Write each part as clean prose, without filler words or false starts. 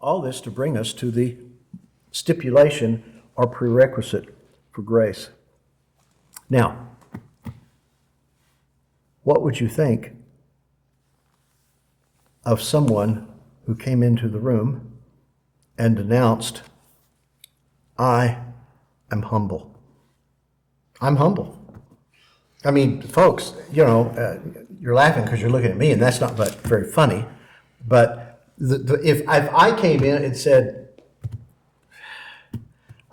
All this to bring us to the stipulation or prerequisite for grace. Now, what would you think of someone who came into the room and announced, I am humble. I'm humble. I mean, folks, you're laughing because you're looking at me, and that's not very funny. But if I came in and said,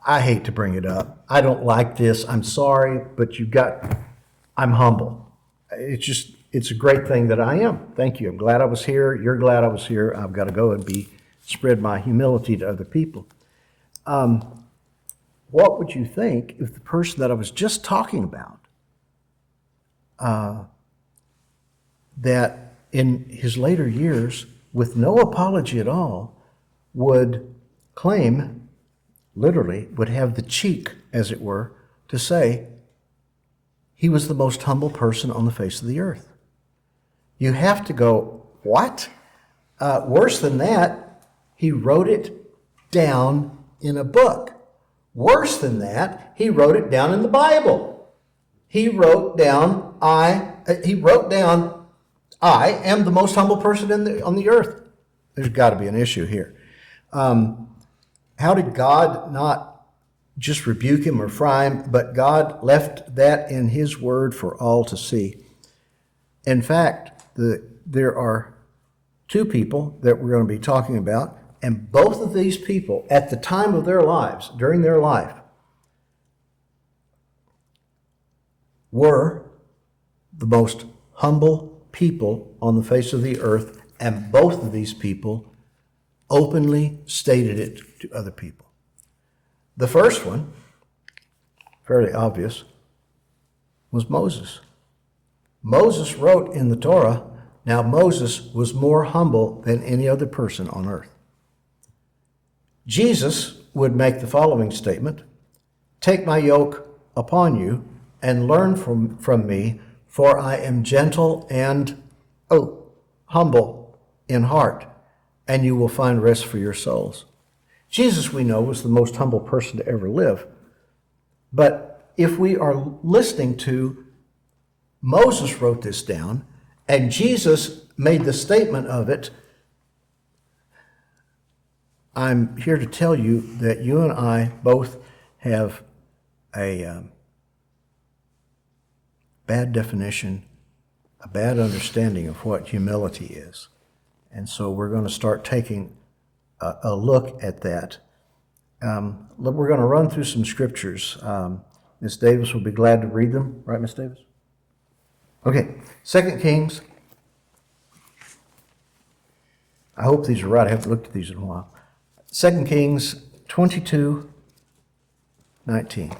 I hate to bring it up, I don't like this, I'm sorry, but I'm humble. It's a great thing that I am. Thank you. I'm glad I was here. You're glad I was here. I've got to go and spread my humility to other people. What would you think if the person that I was just talking about, that in his later years, with no apology at all, would claim, literally, would have the cheek, as it were, to say he was the most humble person on the face of the earth? You have to go, what? Worse than that, he wrote it down in a book. Worse than that, he wrote it down in the Bible. He wrote down, I am the most humble person on the earth. There's got to be an issue here. How did God not just rebuke him or fry him, but God left that in his word for all to see? In fact, there are two people that we're going to be talking about, and both of these people, at the time of their lives, during their life, were the most humble people on the face of the earth, and both of these people openly stated it to other people. The first one, fairly obvious, was Moses. Moses wrote in the Torah. Now, Moses was more humble than any other person on earth. Jesus would make the following statement, take my yoke upon you and learn from me, for I am gentle and humble in heart, and you will find rest for your souls. Jesus, we know, was the most humble person to ever live. But if we are listening to Moses wrote this down, and Jesus made the statement of it, I'm here to tell you that you and I both have a bad definition, a bad understanding of what humility is. And so we're going to start taking a look at that. We're going to run through some scriptures. Ms. Davis will be glad to read them. Right, Ms. Davis? Okay, 2 Kings. I hope these are right. I haven't looked at these in a while. 2 Kings 22:19.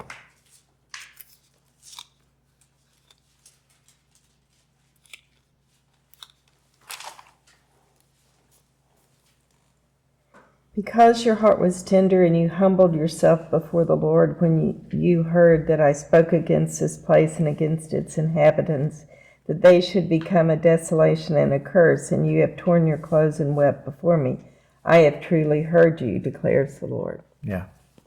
Because your heart was tender and you humbled yourself before the Lord when you heard that I spoke against this place and against its inhabitants, that they should become a desolation and a curse, and you have torn your clothes and wept before me. I have truly heard you, declares the Lord. Yeah.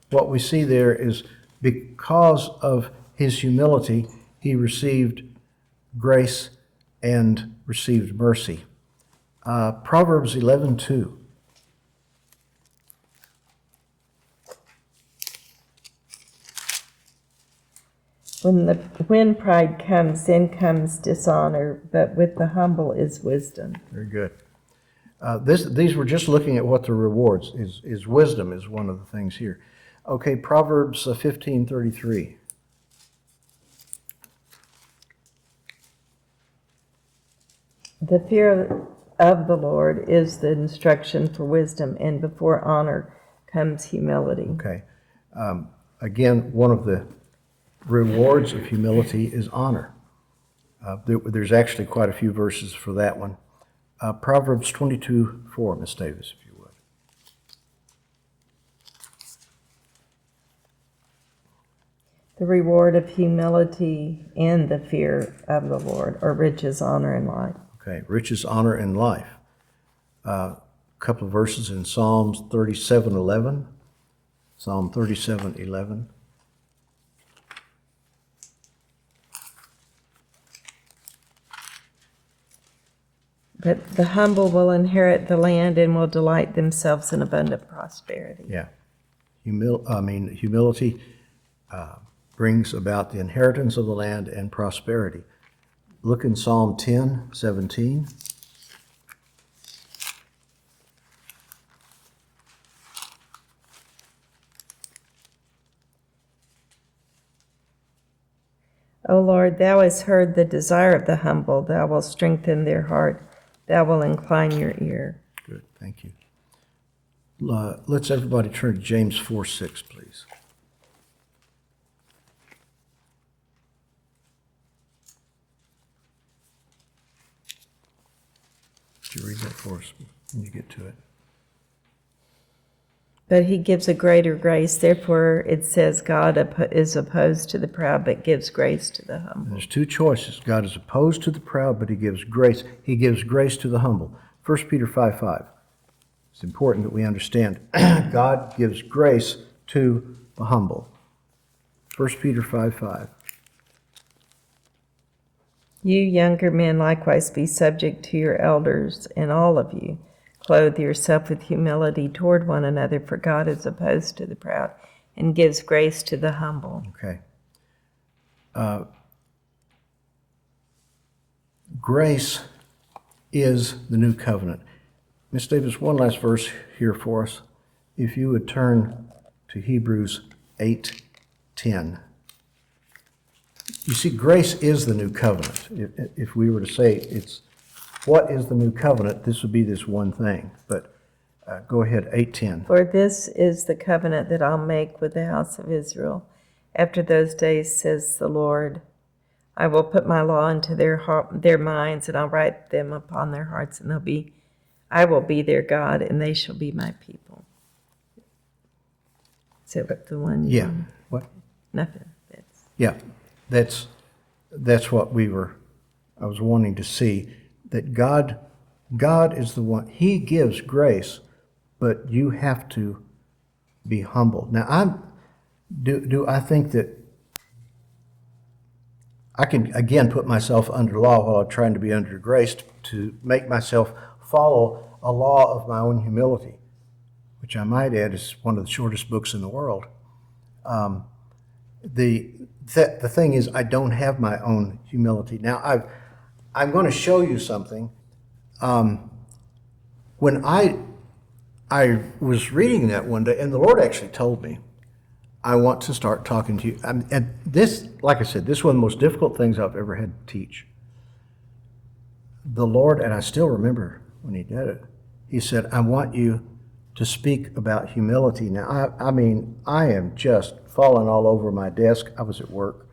What we see there is because of his humility, he received grace and received mercy. Proverbs 11:2. When pride comes, then comes dishonor, but with the humble is wisdom. Very good. These were just looking at what the rewards is. Wisdom is one of the things here. Okay, Proverbs 15:33. The fear of the Lord is the instruction for wisdom, and before honor comes humility. Okay. Again, one of the rewards of humility is honor. There's actually quite a few verses for that one. Proverbs 22:4, Ms. Davis, if you would. The reward of humility and the fear of the Lord are riches, honor, and life. Okay, riches, honor, and life. couple of verses in Psalms 37:11. Psalm 37:11. But the humble will inherit the land and will delight themselves in abundant prosperity. Yeah. Humility brings about the inheritance of the land and prosperity. Look in Psalm 10:17. O Lord, thou hast heard the desire of the humble. Thou wilt strengthen their heart. Thou wilt incline your ear. Good, thank you. Let's everybody turn to James 4:6, please. Would you read that for us when you get to it? But he gives a greater grace. Therefore, it says, God is opposed to the proud, but gives grace to the humble. There's two choices. God is opposed to the proud, but he gives grace. He gives grace to the humble. 1 Peter 5:5. It's important that we understand God gives grace to the humble. 1 Peter 5:5. You younger men likewise be subject to your elders, and all of you clothe yourself with humility toward one another, for God is opposed to the proud and gives grace to the humble. Okay. Grace is the new covenant. Miss Davis, one last verse here for us. If you would turn to Hebrews 8:10. You see, grace is the new covenant. If we were to say it's what is the new covenant, this would be this one thing. But go ahead, 8:10. For this is the covenant that I'll make with the house of Israel. After those days, says the Lord, I will put my law into their minds, and I'll write them upon their hearts, and I will be their God, and they shall be my people. Is that the one? Yeah. What? Nothing. Yeah. That's what I was wanting to see, that God is the one. He gives grace, but you have to be humble. Now, do I think that I can, again, put myself under law while I'm trying to be under grace to make myself follow a law of my own humility, which I might add is one of the shortest books in the world. The thing is, I don't have my own humility. Now, I'm going to show you something. When I was reading that one day, and the Lord actually told me, I want to start talking to you. And this, like I said, this is one of the most difficult things I've ever had to teach. The Lord, and I still remember when he did it, he said, I want you to speak about humility. Now, I am just falling all over my desk. I was at work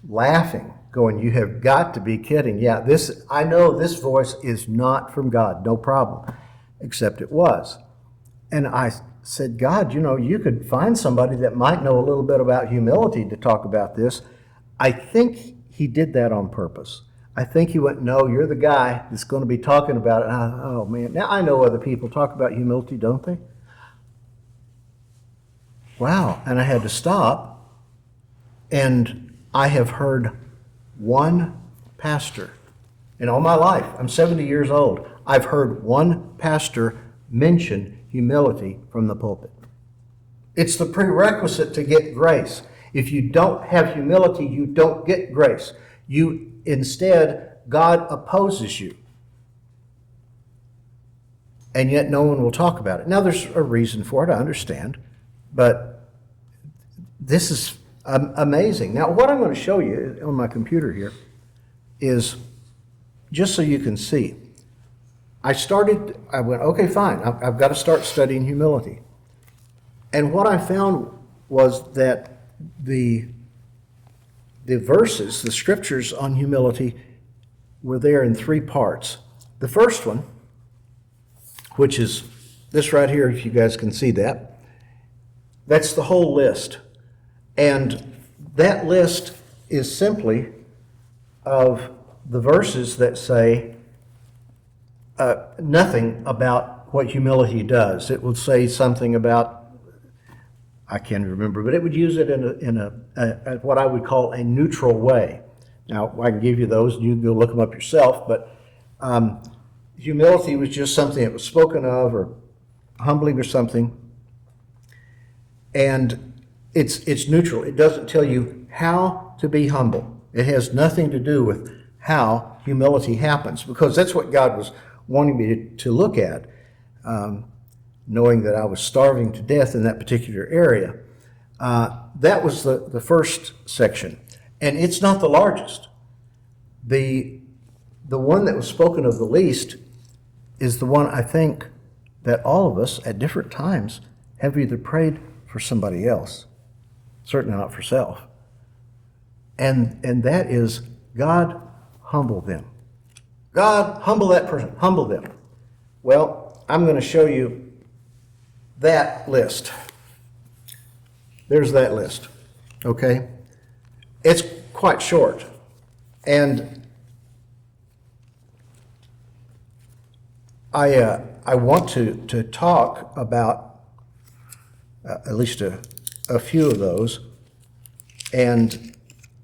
laughing, going, you have got to be kidding. Yeah, I know this voice is not from God, no problem, except it was. And I said, God, you could find somebody that might know a little bit about humility to talk about this. I think he did that on purpose. I think he went, no, you're the guy that's going to be talking about it. Oh, man. Now, I know other people talk about humility, don't they? Wow. And I had to stop. And I have heard one pastor in all my life. I'm 70 years old. I've heard one pastor mention humility from the pulpit. It's the prerequisite to get grace. If you don't have humility, you don't get grace. Instead, God opposes you. And yet no one will talk about it. Now, there's a reason for it, I understand. But this is amazing. Now, what I'm going to show you on my computer here is, just so you can see, I went, okay, fine, I've got to start studying humility. And what I found was that the verses, the scriptures on humility, were there in three parts. The first one, which is this right here, if you guys can see that, that's the whole list. And that list is simply of the verses that say nothing about what humility does. It will say something about, I can't remember, but it would use it in a what I would call a neutral way. Now, I can give you those, and you can go look them up yourself, but humility was just something that was spoken of, or humbling or something, and it's neutral. It doesn't tell you how to be humble. It has nothing to do with how humility happens, because that's what God was wanting me to look at, knowing that I was starving to death in that particular area. That was the first section, and it's not the largest. The one that was spoken of the least is the one I think that all of us at different times have either prayed for somebody else, certainly not for self, and that is, God, humble them. God, humble that person, humble them. Well, I'm going to show you that list. There's that list, okay? It's quite short, and I want to talk about at least a few of those, and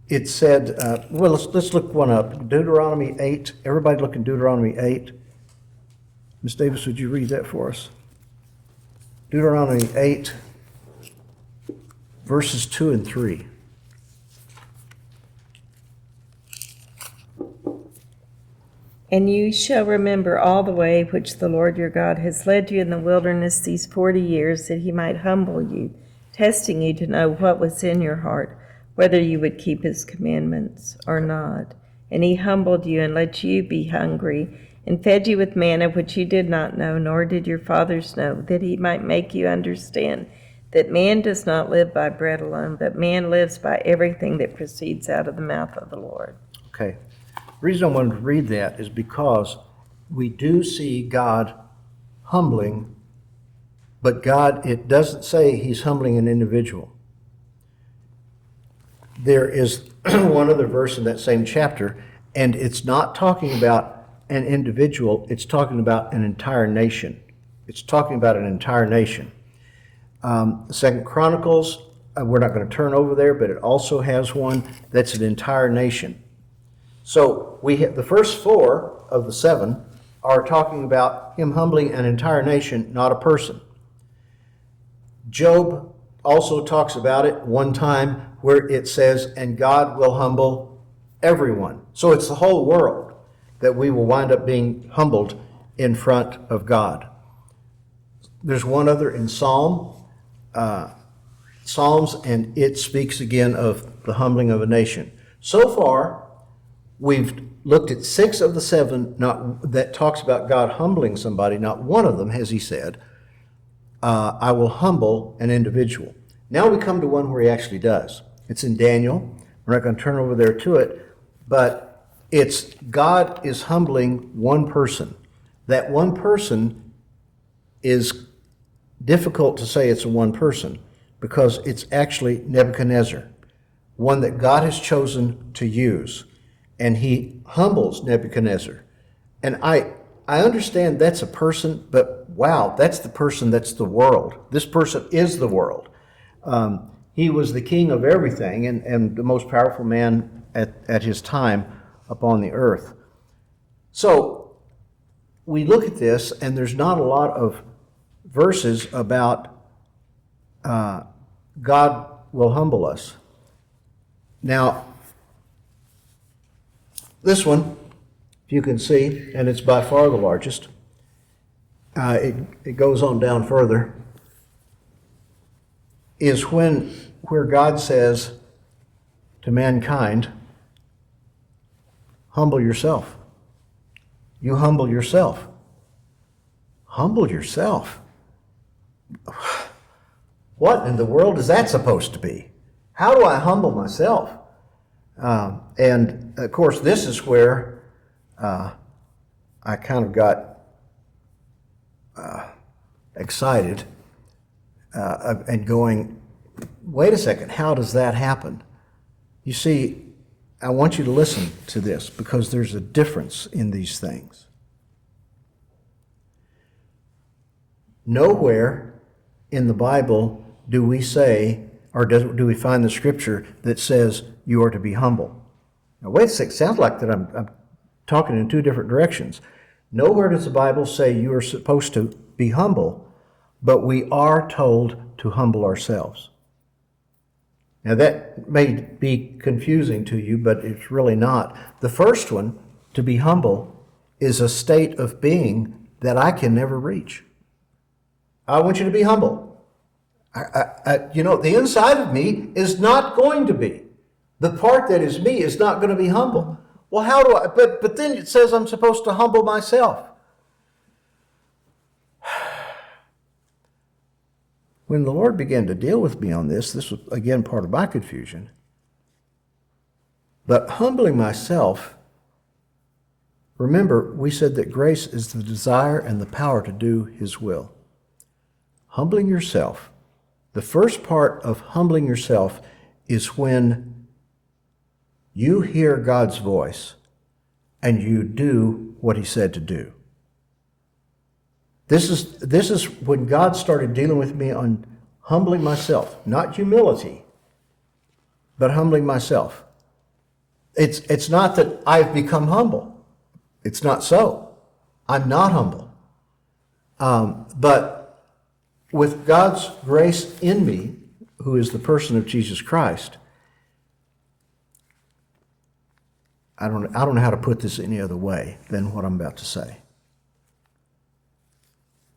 it said, well, let's look one up. Deuteronomy 8. Everybody look in Deuteronomy 8. Ms. Davis, would you read that for us? Deuteronomy 8, verses 2 and 3. And you shall remember all the way which the Lord your God has led you in the wilderness these 40 years, that he might humble you, testing you to know what was in your heart, whether you would keep his commandments or not. And he humbled you and let you be hungry, and fed you with manna which you did not know, nor did your fathers know, that he might make you understand that man does not live by bread alone, but man lives by everything that proceeds out of the mouth of the Lord. Okay. The reason I wanted to read that is because we do see God humbling, but God, it doesn't say he's humbling an individual. There is one other verse in that same chapter, and it's not talking about an individual, it's talking about an entire nation. It's talking about an entire nation. Second Chronicles, we're not going to turn over there, but it also has one that's an entire nation. So we have the first 4 of the 7 are talking about him humbling an entire nation, not a person. Job also talks about it one time where it says, and God will humble everyone. So it's the whole world that we will wind up being humbled in front of God. There's one other in Psalms, and it speaks again of the humbling of a nation. So far, we've looked at 6 of the 7 that talks about God humbling somebody. Not one of them has he said, I will humble an individual. Now we come to one where he actually does. It's in Daniel. We're not going to turn over there to it, but it's God is humbling one person. That one person is difficult to say it's a one person because it's actually Nebuchadnezzar, one that God has chosen to use. And he humbles Nebuchadnezzar. And I understand that's a person, but wow, that's the person that's the world. This person is the world. He was the king of everything and the most powerful man at his time upon the earth. So we look at this, and there's not a lot of verses about God will humble us. Now, this one, if you can see, and it's by far the largest, it goes on down further, is where God says to mankind, humble yourself. You humble yourself. Humble yourself. What in the world is that supposed to be? How do I humble myself? And of course, this is where I kind of got excited and going, wait a second, how does that happen? You see, I want you to listen to this because there's a difference in these things. Nowhere in the Bible do we say, or do we find the scripture that says you are to be humble. Now, wait a second. It sounds like that I'm talking in two different directions. Nowhere does the Bible say you are supposed to be humble, but we are told to humble ourselves. Now, that may be confusing to you, but it's really not. The first one, to be humble, is a state of being that I can never reach. I want you to be humble. The inside of me is not going to be. The part that is me is not going to be humble. Well, how do I? But then it says I'm supposed to humble myself. When the Lord began to deal with me on this was, again, part of my confusion. But humbling myself, remember, we said that grace is the desire and the power to do His will. Humbling yourself, the first part of humbling yourself is when you hear God's voice and you do what He said to do. This is when God started dealing with me on humbling myself, not humility, but humbling myself. It's not that I've become humble. It's not so. I'm not humble. But with God's grace in me, who is the person of Jesus Christ, I don't know how to put this any other way than what I'm about to say.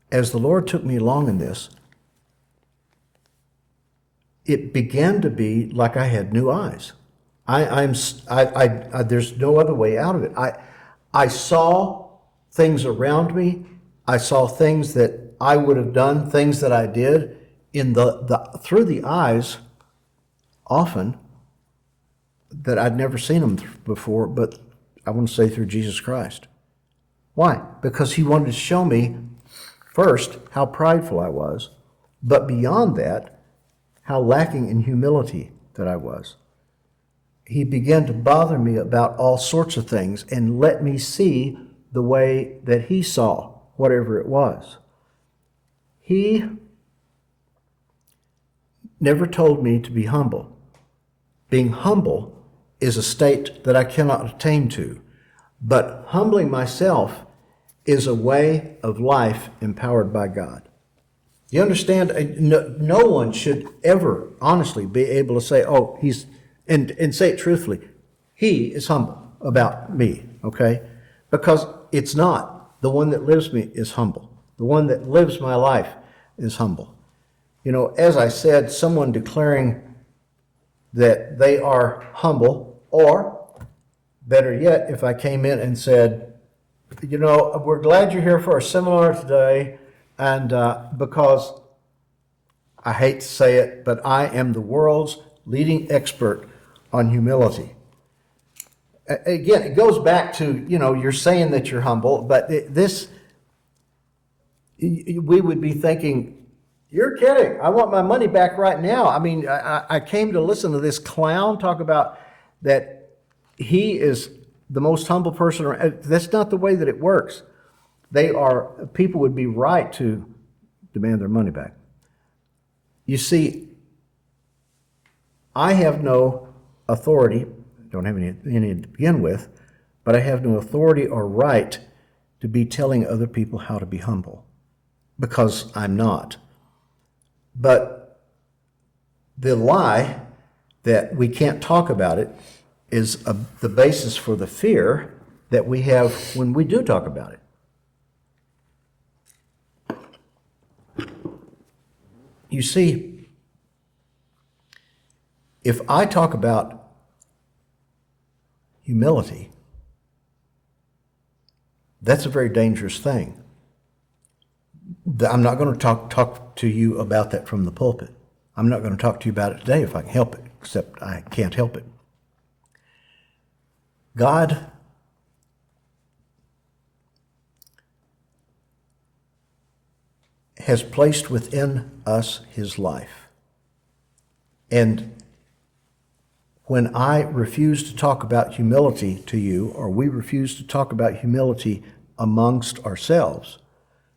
As the Lord took me along in this, it began to be like I had new eyes. There's no other way out of it. I saw things around me. I saw things that I would have done, things that I did in through the eyes, often that I'd never seen them before. But I want to say through Jesus Christ. Why? Because He wanted to show me first how prideful I was, but beyond that, how lacking in humility that I was. He began to bother me about all sorts of things and let me see the way that He saw, whatever it was. He never told me to be humble. Being humble is a state that I cannot attain to, but humbling myself is a way of life empowered by God. You understand? No one should ever honestly be able to say, oh, and say it truthfully, He is humble about me, okay? Because it's not. The one that lives me is humble. The one that lives my life is humble. As I said, someone declaring that they are humble, or better yet, if I came in and said, we're glad you're here for our seminar today, and because I hate to say it, but I am the world's leading expert on humility. Again, it goes back to, you're saying that you're humble, but we would be thinking, you're kidding. I want my money back right now. I mean, I came to listen to this clown talk about that he is the most humble person around. That's not the way that it works. People would be right to demand their money back. You see, I have no authority, don't have any to begin with, but I have no authority or right to be telling other people how to be humble, because I'm not. But the lie that we can't talk about it is the basis for the fear that we have when we do talk about it. You see, if I talk about humility, that's a very dangerous thing. I'm not going to talk to you about that from the pulpit. I'm not going to talk to you about it today if I can help it, except I can't help it. God has placed within us His life. And when I refuse to talk about humility to you, or we refuse to talk about humility amongst ourselves,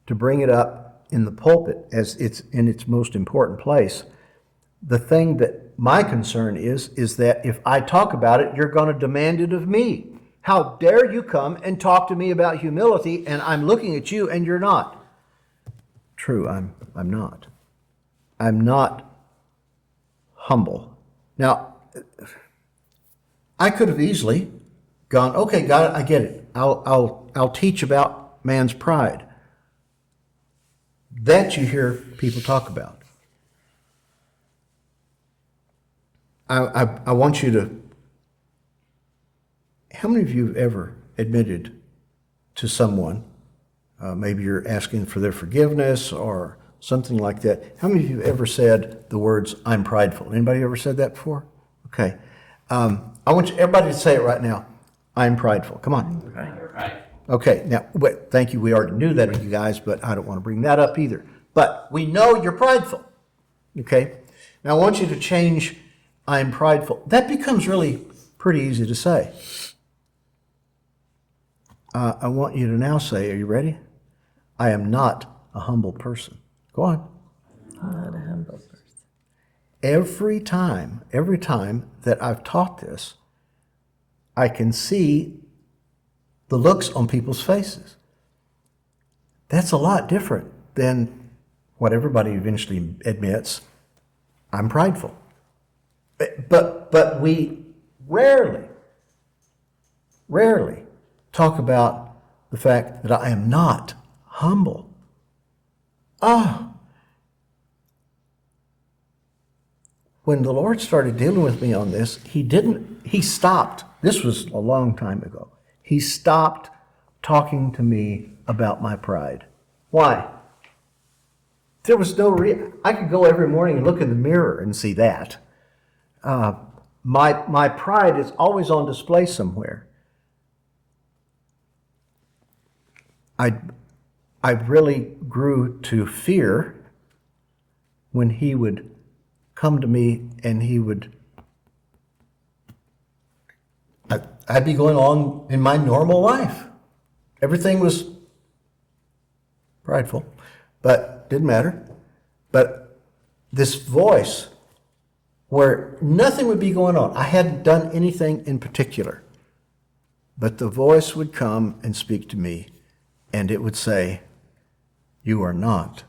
to bring it up in the pulpit as it's in its most important place, the thing that my concern is that if I talk about it, you're going to demand it of me. How dare you come and talk to me about humility, and I'm looking at you and you're not? True, I'm not. I'm not humble. Now, I could have easily gone, okay, God, I get it. I'll teach about man's pride. That you hear people talk about. I want you to. How many of you have ever admitted to someone, maybe you're asking for their forgiveness or something like that? How many of you have ever said the words, I'm prideful? Anybody ever said that before? Okay. I want everybody to say it right now. I'm prideful. Come on. Right. Okay. Now, thank you. We already knew that of you guys, but I don't want to bring that up either. But we know you're prideful. Okay. Now, I want you to change I'm prideful. That becomes really pretty easy to say. I want you to now say, are you ready? I am not a humble person. Go on. I'm not a humble person. Every time that I've taught this, I can see the looks on people's faces. That's a lot different than what everybody eventually admits. I'm prideful. But we rarely talk about the fact that I am not humble. When the Lord started dealing with me on this, he stopped. This was a long time ago. He stopped talking to me about my pride. Why? There was no I could go every morning and look in the mirror and see that. My pride is always on display somewhere. I really grew to fear when he would come to me and I'd be going on in my normal life. Everything was prideful, but didn't matter. But this voice where nothing would be going on. I hadn't done anything in particular. But the voice would come and speak to me, and it would say, you are not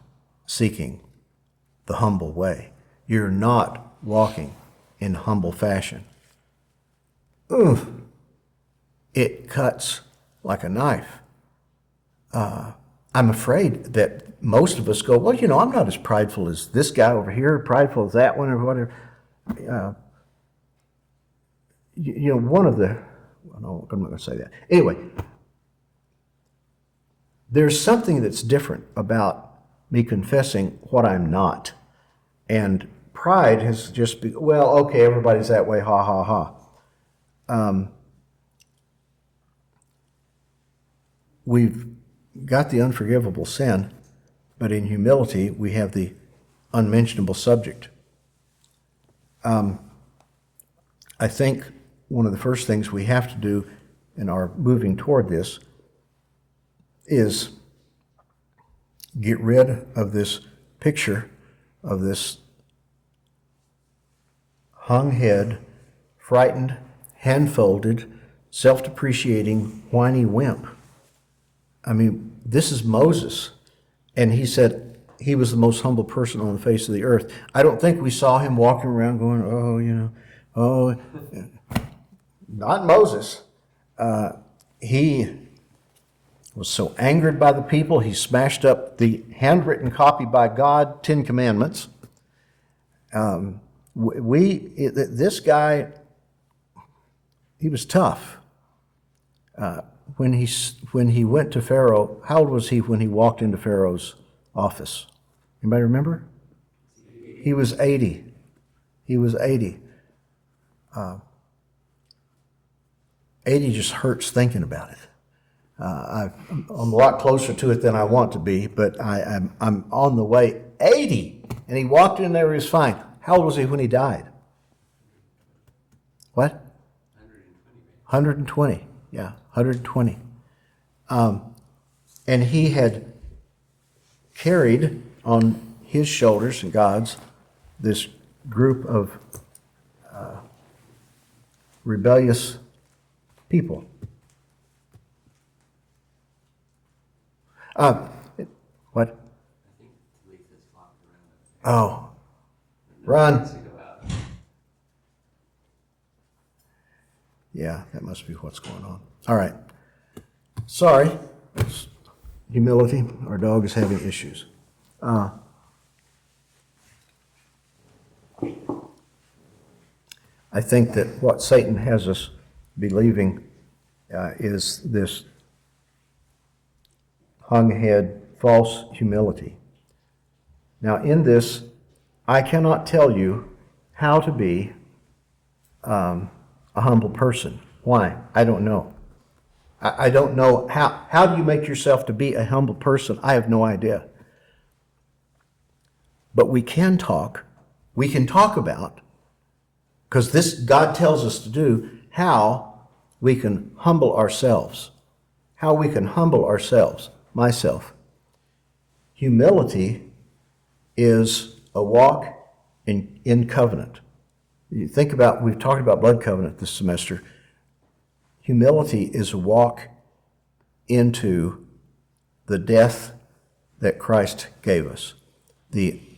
seeking the humble way. You're not walking in humble fashion. Oof. It cuts like a knife. I'm afraid that most of us go, well, I'm not as prideful as this guy over here, prideful as that one, or whatever. One of the, no, I'm not going to say that. Anyway, there's something that's different about me confessing what I'm not. And pride has just been, well, okay, everybody's that way, ha, ha, ha. We've got the unforgivable sin, but in humility, we have the unmentionable subject. I think one of the first things we have to do in our moving toward this is get rid of this picture of this hung head, frightened, hand-folded, self-depreciating, whiny wimp. I mean, this is Moses, and he said he was the most humble person on the face of the earth. I don't think we saw him walking around going, not Moses. He was so angered by the people, he smashed up the handwritten copy by God, 10 Commandments. This guy, he was tough. When he went to Pharaoh, how old was he when he walked into Pharaoh's office? Anybody remember? He was 80. He was 80. 80 just hurts thinking about it. I'm a lot closer to it than I want to be, but I'm on the way. 80! And he walked in there, he was fine. How old was he when he died? What? 120. Yeah, 120. And he had carried on his shoulders and God's this group of rebellious people. What? Oh, run. Yeah, that must be what's going on. All right. Sorry. It's humility. Our dog is having issues. I think that what Satan has us believing is this hung head, false humility. Now, in this, I cannot tell you how to be a humble person. Why? I don't know. I don't know how do you make yourself to be a humble person? I have no idea. But we can talk about, because this God tells us to do, how we can humble ourselves. How we can humble ourselves, myself. Humility is a walk in covenant. You think about, we've talked about blood covenant this semester. Humility is a walk into the death that Christ gave us,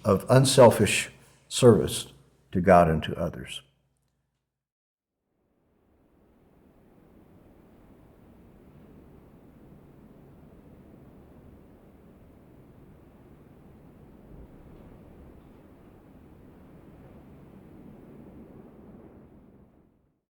of unselfish service to God and to others.